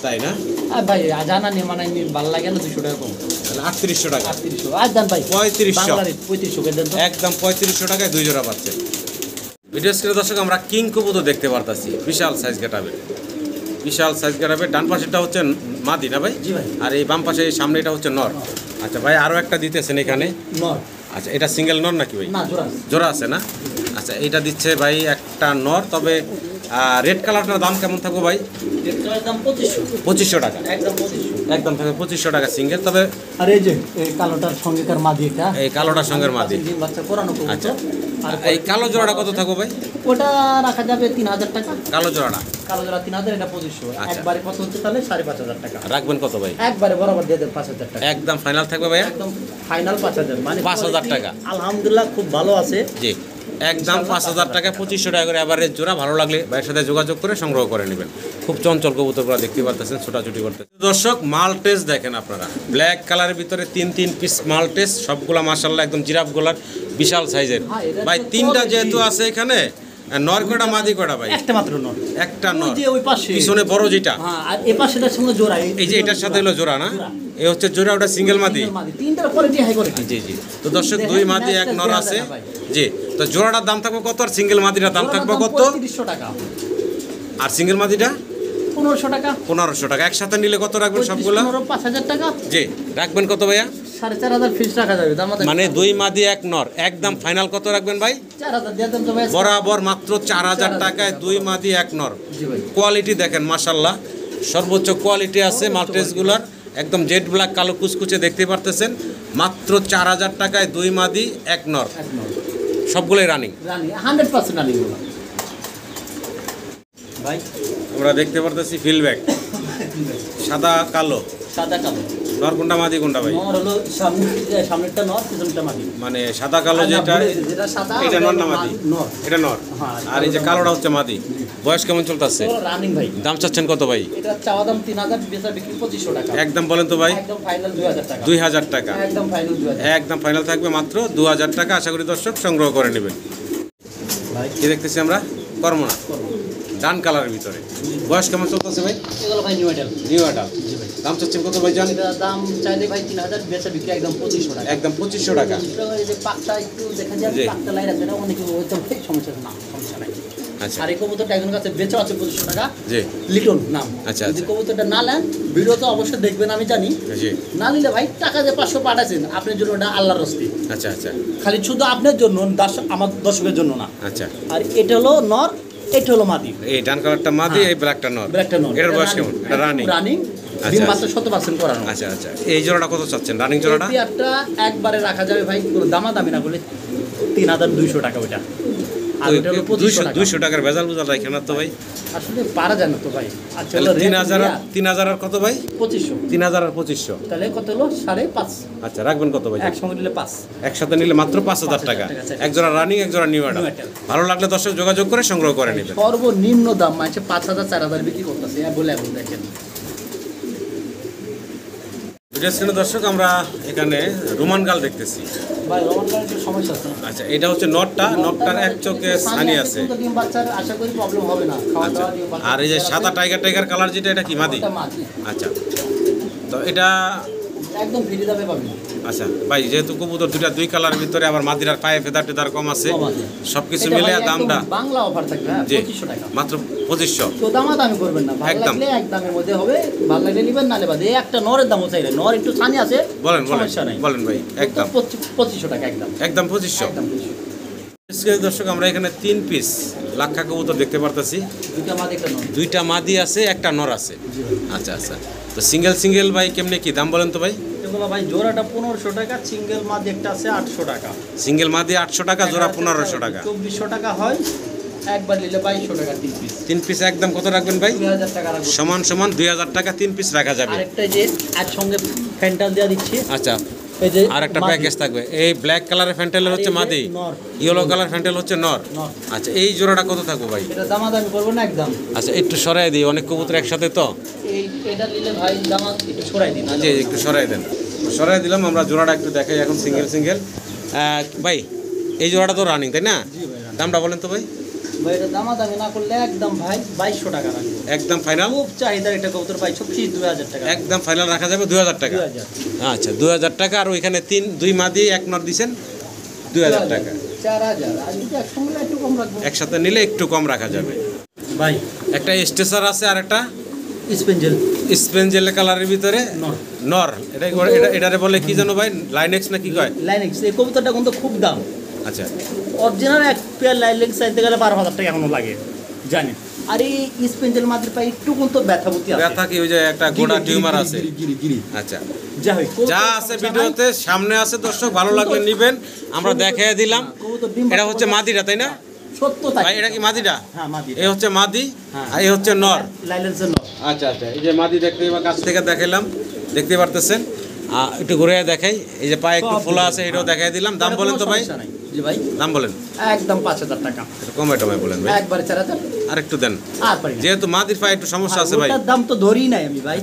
তাই না? আর ভাই জানা নিয়ে মানে ভালো লাগে না। 200 টাকা কম, তাহলে 3800 টাকা। 3800 আর দেন ভাই। 3500, বাংলার 3500 করে দেন তো। একদম 3500 টাকায় দুই জোড়া পাচ্ছেন। ভিডিও স্ক্রিনে দর্শক আমরা কিং কবুতর দেখতে পারতাছি, বিশাল সাইজ গেটাবে। বিশাল সাইজ গেটাবে। ডান পাশেরটা হচ্ছে মাদি না ভাই? জি ভাই। আর এই বাম পাশে সামনে এটা হচ্ছে নর। আচ্ছা ভাই, আরো একটা দিতেছেন এখানে। নর। আচ্ছা, এটা সিঙ্গেল নর নাকি ভাই? না, জোড়া আছে। জোড়া আছে না? আচ্ছা, এটা দিচ্ছে ভাই একটা নর। তবে রেড কালারটার দাম কেমন থাকবে ভাই? এটার দাম 2500। 2500 টাকা একদম 2500। একদম থাকবে 2500 টাকা সিঙ্গেল। তবে আর এই যে এই কালোটার সঙ্গেকার মাদি, এটা এই কালোটার সঙ্গে মাদি। ডিম বাচ্চা করানো কবুতর। আচ্ছা, আর এই কালো জোড়াটা কত থাকবে ভাই? ওটা রাখা যাবে 3000 টাকা। কালো জোড়াটা কালো জোড়া 3000, এটা 2500। আচ্ছা। একবারে কত হচ্ছে তাহলে? 5500 টাকা। রাখবেন কত ভাই? একবারে বরাবর দিয়ে দেন 5000 টাকা। একদম ফাইনাল থাকবে ভাইয়া? একদম ফাইনাল 5000। মানে 5000 টাকা। আলহামদুলিল্লাহ খুব ভালো আছে। জি, একদম 5000 টাকা 2500 টাকা করে এভারেজ জোড়া। ভালো লাগলে ভাইয়ের সাথে যোগাযোগ করে সংগ্রহ করে নেবেন। খুব চঞ্চল কবুতরগুলো দেখতে পারতেছেন, ছোটাছুটি করতে। দর্শক, মালটেস দেখেন আপনারা, ব্ল্যাক কালারের ভিতরে 3 পিস মালটেস, সবগুলা মাশাআল্লাহ একদম জিরাফ গলার, বিশাল সাইজের। ভাই তিনটা যেহেতু আছে এখানে, নর কয়টা মাদি কয়টা ভাই? একটা মাত্র নর। একটা নর। ওই যে ওই পাশে পিছনে বড় যেটা, হ্যাঁ, আর এই পাশেটার সঙ্গে জোড়া। এই যে এটার সাথে হলো জোড়া না? এই হচ্ছে জোড়া, ওটা সিঙ্গেল মাদি। তিনটার কোয়ালিটি হাই কোয়ালিটি। জি জি। তো দর্শক, দুই মাদি এক নর আছে। জি, তো জোড়াটার দাম থাকবে কত? আর সিঙ্গেল মাদিটার দাম থাকবে কত? 3500 টাকা। আর সিঙ্গেল মাদিটা 1500 টাকা। 1500 টাকা। একসাথে নিলে কত রাখবেন সবগুলো? 5000 টাকা। জি, রাখবেন কত ভাইয়া? 4,500 ফিক্স রাখা যাবে, মানে 2 মাদি 1 নর, একদম ফাইনাল কত রাখবেন ভাই? 4,000 দিয়ে দেন তো ভাই। বরাবর মাত্র 4,000 টাকায় 2 মাদি 1 নর। জি ভাই। কোয়ালিটি দেখেন মাশাআল্লাহ, সর্বোচ্চ কোয়ালিটি আছে মাল্টেসগুলোর, একদম জেড ব্ল্যাক কালো কুচকুচে দেখতে পারতেছেন। মাত্র 4,000 টাকায় 2 মাদি 1 নর, সবগুলোই রানিং। 100% রানিং ভাই। আমরা দেখতে পারতেছি ফিলব্যাক সাদা কালো। সাদা কালো নর কোনটা মাদি কোনটা ভাই? নর হলো সামনেরটা নর, পিছনেরটা মাদি। মানে সাদা কালো যেটা সাদা এটা নর না মাদি? নর। এটা নর। আর এই যে কালোটা হচ্ছে মাদি। বয়স কেমন চলতেছে? রানিং ভাই। দাম চাচ্ছেন কত ভাই? এটা চাওয়া দাম 3,000, বেচা বিক্রি 2,500 টাকা। একদম বলেন তো ভাই। একদম ফাইনাল 2,000 টাকা। 2,000 টাকা একদম ফাইনাল 2,000। একদম ফাইনাল থাকবে মাত্র 2,000 টাকা। আশা করি দর্শক সংগ্রহ করে নেবেন। ভাই কি দেখতেছি আমরা? কর্মনা ডান কালারের ভিতরে। বয়স কেমন চলতেছে ভাই? এগুলো ভাই নিউ মডেল। New adult. দাম চাচ্ছেন কত ভাই জান? এটা দাম চাইলে ভাই 3,000, বেচা বিক্রি একদম 2,500 টাকা। একদম 2,500 টাকা। এই যে পাকটা একটু দেখা যায়, জি। পাকটা লাই রাখবে না, অনেকে হয়তো ভাই সমস্যা না, সমস্যা নাই। আচ্ছা আর এই কবুতরটা একজন কাছে বেচা আছে 2,500 টাকা। জি লিটন নাম। আচ্ছা, যদি আচ্ছা। কবুতরটা না নেন, ভিডিও তো অবশ্যই দেখবেন আমি জানি। জি না নিলে ভাই টাকা যে 500 পাঠাচ্ছেন আপনার জন্য, ওটা আল্লাহর রস্তি। আচ্ছা আচ্ছা খালি শুধু আপনার জন্য, আমার দর্শকের জন্য না। আচ্ছা। আর এটা হলো নর, এটা হলো মাদি। এই ডান কালারটা মাদি, হ্যাঁ। এই ব্ল্যাকটা নর। ব্ল্যাকটা নর। এটার বয়স কেমন? এটা রানিং। রানিং। আচ্ছা, ডিম আচ্ছা। মাত্র 100% করানো। আচ্ছা আচ্ছা। এই জোড়াটা কত চাচ্ছেন রানিং জোড়াটা? এই পেয়ারটা একবারে রাখা যাবে ভাই, কোনো দামাদামি না বলে 3,200 টাকা ওইটা। আর ওইটা হলো 2,500 টাকা। 200 টাকার ভেজাল বুঝাল রাখেন না তো ভাই? আসলে পারা যায় না তো ভাই। আচ্ছা তাহলে 3,000 আর কত ভাই? 2,500। 3,000 আর 2,500। তাহলে কত হলো? 5.5। আচ্ছা রাখবেন কত ভাই? একসঙ্গে নিলে 5। একসাথে নিলে মাত্র 5,000 টাকা। 5,000 টাকা। এক জোড়া রানিং, এক জোড়া নিউ অ্যাডাল্ট। New adult। ভালো লাগলে দর্শক যোগাযোগ করে সংগ্রহ করে নেবেন। সর্বনিম্ন দাম মানে 5,000, 4,000 বিক্রি করতেছে বলে এখন দেখেন। ভিডিও স্ক্রিনে দর্শক আমরা এখানে রোমান গাল দেখতেছি। ভাই রোমান কার্ডের একটু সমস্যা আছে। আচ্ছা এটা হচ্ছে নটটার এক চোখে ছানি আছে। কিন্তু ডিম বাচ্চার আশা করি প্রবলেম হবে না। খাওয়া আচ্ছা দাওয়া ডিম বাচ্চা। আর এই যে সাদা টাইগার কালার যেটা, এটা কি মাদি? ওটা মাদি। আচ্ছা তো এটা একদম ফ্রি দামে পাবেন। আচ্ছা ভাই, যেহেতু কবুতর দুই কালারের ভিতরে আবার মাদির আর পায়ে ফেদার টেদার কম আছে, কম আছে। সবকিছু এটা মিলে ভাই একদম দামটা বাংলা অফার থাকবে, হ্যাঁ, জি 2,500 টাকা। মাত্র 2,500। তো দামাদামি করবেন না, ভালো একদম। লাগলে এক দামের মধ্যে হবে, ভালো লাগলে নিবেন, নালে বাদে। এই একটা নরের দামও চাইলে, নর একটু ছানি আছে, বলেন সমস্যা নাই। বলেন ভাই, একদম 2,500 টাকা একদম। একদম 2,500। একদম 2,500। দর্শক আমরা এখানে 3 পিস লাক্ষা কবুতর দেখতে পারতেছি। দুইটা মাদি একটা নর। দুইটা মাদি আছে, একটা নর আছে। জি ভাই। আচ্ছা আচ্ছা। তো সিঙ্গেল ভাই কেমনে কি দাম বলেন তো ভাই? এগুলো ভাই জোড়াটা 1,500 টাকা, সিঙ্গেল মাদি একটা আছে 800 টাকা। সিঙ্গেল মাদি 800 টাকা, জোড়া 1,500 টাকা। 2,400 টাকা হয়, একবার নিলে 2,200 টাকা 3 পিস। 3 পিস একদম কত রাখবেন ভাই? 2,000 টাকা রাখবো। সমান 2,000 টাকা 3 পিস রাখা যাবে। আরেকটা যে একসঙ্গে ফ্যান্টাল দেওয়া দিচ্ছি, আচ্ছা এই যে আর একটা মাদি। প্যাকেজ থাকবে। এই ব্ল্যাক কালারের ফ্যান্টেলের হচ্ছে আর এই যে মাদি, নর। ইয়েলো কালার ফ্যান্টেল হচ্ছে নর। নর। আচ্ছা এই জোড়াটা কত থাকবে ভাই? এটা দামাদামি করবো না একদম। আচ্ছা একটু সরাই দিই, অনেক কবুতর একসাথে তো। এটা নিলে ভাই দামা একটু ছড়াই দিন। জি একটু সরাই দেন। সরাই দিলাম। আমরা জোড়াটা একটু দেখাই এখন সিঙ্গেল। ভাই এই জোড়াটা তো রানিং তাই না? জি ভাই। দামটা বলেন তো ভাই? ভাই এটা দামাদামি না করলে একদম ভাই 2,200 টাকা রাখবো। একদম ফাইনাল। খুব চাহিদার একটা কবুতর পাই, 2,000 টাকা। একদম ফাইনাল রাখা যাবে 2,000 টাকা। 2,000। আচ্ছা 2,000 টাকা। আর ওইখানে 2 মাদি 1 নর দিছেন 2,000 টাকা। 4,000। আর যদি একসঙ্গে একটু কম রাখবো একসাথে নিলে একটু কম রাখা যাবে। ভাই। একটা স্টেসার আছে আর একটা স্পেঞ্জেল স্পেঞ্জেল কালারের ভিতরে নর। নর। এটারে বলে কি জানো ভাই? লাইনেক্স না কি কয়? লাইনেক্স। এই কবুতরটা কিন্তু খুব দাম। আচ্ছা অরিজিনাল এক পেয়ার লাইনেক্স চাইতে গেলে 12,000 টাকা এখনো লাগে, জানি। আর এই স্পেঞ্জেল মাদের পাই একটু কিন্তু ব্যথাভূতি আছে। ব্যথা কি ওই যে একটা গোড়া টিউমার আছে? গিরি। আচ্ছা যা হয় যা আছে ভিডিওতে সামনে আছে দর্শক, ভালো লাগলে নিবেন, আমরা দেখাই দিলাম। এটা হচ্ছে মাদিটা তাই না সত্য তাই। ভাই? এটা কি মাদিটা? হ্যাঁ মাদি। এই হচ্ছে মাদি হ্যাঁ। আর এই হচ্ছে নর। লাইনেক্সের নর। আচ্ছা আচ্ছা। এই যে মাদি দেখতে কাছ থেকে দেখাইলাম, দেখতে পারতেছেন। একটু ঘুরে দেখাই। এই যে পায়ে একটু ফোলা আছে, এটাও দেখাই দিলাম। দাম বলেন তো ভাই? জি ভাই। দাম বলেন। একদম 5,000 টাকা। একটু কমে বলেন ভাই। একবারে 4,000। আর একটু দেন, আর পারি না। যেহেতু মাদির পায়ে একটু সমস্যা আছে ভাই। ওটার দাম তো ধরি নাই আমি ভাই।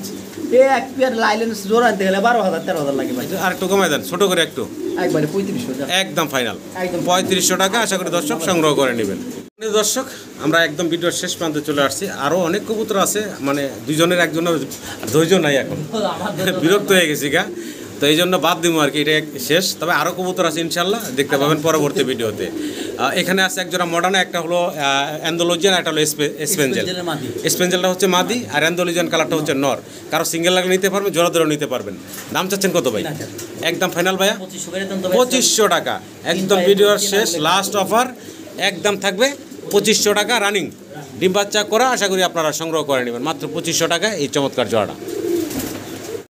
এক পেয়ার লাইলেন্স জোড়া আনতে গেলে 12,000 13,000 লাগে ভাই। আর একটু কমাই দেন, ছোট করে একটু। একবারে 35,000। একদম ফাইনাল একদম 3500 টাকা। আশা করি দর্শক সংগ্রহ করে নেবেন। দর্শক আমরা একদম ভিডিওর শেষ প্রান্তে চলে আসছি। আরও অনেক কবুতর আছে, মানে দুজনের একজনের ধৈর্য নাই এখন, বিরক্ত হয়ে গেছি গা। তো এই জন্য বাদ দিব আর কি, এটা শেষ। তবে আরও কবুতর আছে ইনশাল্লাহ, দেখতে পাবেন পরবর্তী ভিডিওতে। এখানে আছে এক জোড়া মডার্ন, একটা হলো অ্যান্ডোলজিয়ান, একটা হলো স্পেঞ্জেল। স্পেঞ্জেলটা হচ্ছে মাদি আর অ্যান্ডোলজিয়ান কালারটা হচ্ছে নর। কারো সিঙ্গেল লাগলে নিতে পারবেন, জোড়া ধরে নিতে পারবেন। দাম চাচ্ছেন কত ভাই? একদম ফাইনাল ভাইয়া 2500 টাকা। একদম ভিডিওর শেষ লাস্ট অফার, একদম থাকবে 2500 টাকা রানিং ডিম বাচ্চা করা। আশা করি আপনারা সংগ্রহ করে নেবেন মাত্র 2500 টাকা এই চমৎকার জোড়াটা।